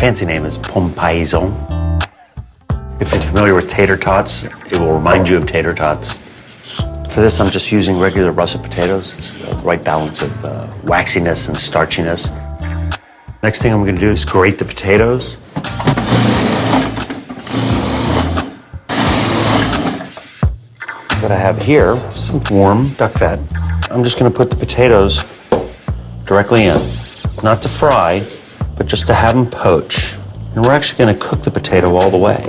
fancy name is pomme paysan. If you're familiar with tater tots, it will remind you of tater tots. For this, I'm just using regular russet potatoes. It's the right balance of waxiness and starchiness. Next thing I'm going to do is grate the potatoes. What I have here is some warm duck fat. I'm just going to put the potatoes directly in, not to fry, but just to have them poach. And we're actually going to cook the potato all the way.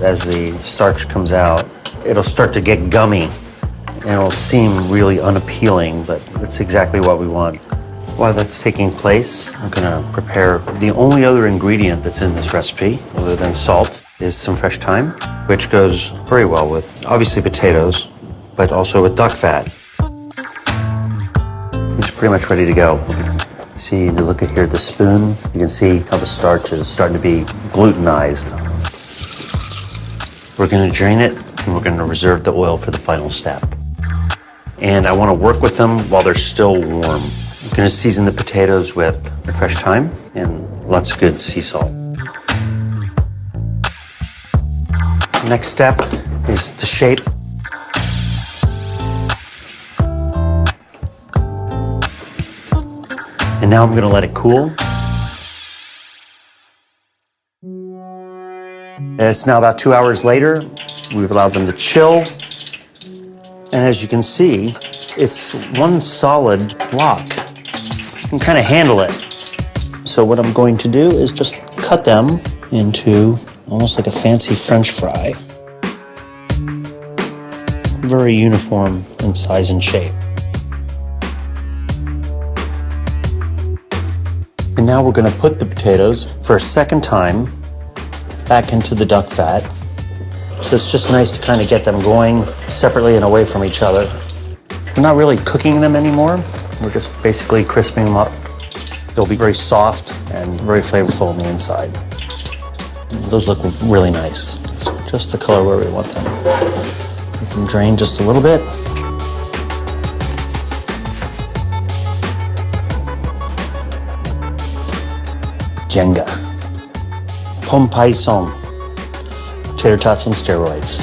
As the starch comes out, it'll start to get gummy and it'll seem really unappealing, but that's exactly what we want. While that's taking place, I'm gonna prepare the only other ingredient that's in this recipe, other than salt, is some fresh thyme, which goes very well with, obviously, potatoes, but also with duck fat. It's pretty much ready to go. See, you look at here at the spoon, you can see how the starch is starting to be glutenized. We're gonna drain it, and we're gonna reserve the oil for the final step. And I wanna work with them while they're still warm. I'm gonna season the potatoes with the fresh thyme and lots of good sea salt. Next step is to shape. And now I'm gonna let it cool. It's now about 2 hours later. We've allowed them to chill. And as you can see, it's one solid block. You can kind of handle it. So what I'm going to do is just cut them into almost like a fancy French fry. Very uniform in size and shape. And now we're going to put the potatoes for a second time back into the duck fat. So it's just nice to kind of get them going separately and away from each other. We're not really cooking them anymore. We're just basically crisping them up. They'll be very soft and very flavorful on the inside. Those look really nice. So just the color where we want them. We can drain just a little bit. Jenga. Pomme paysan. Tater tots on steroids.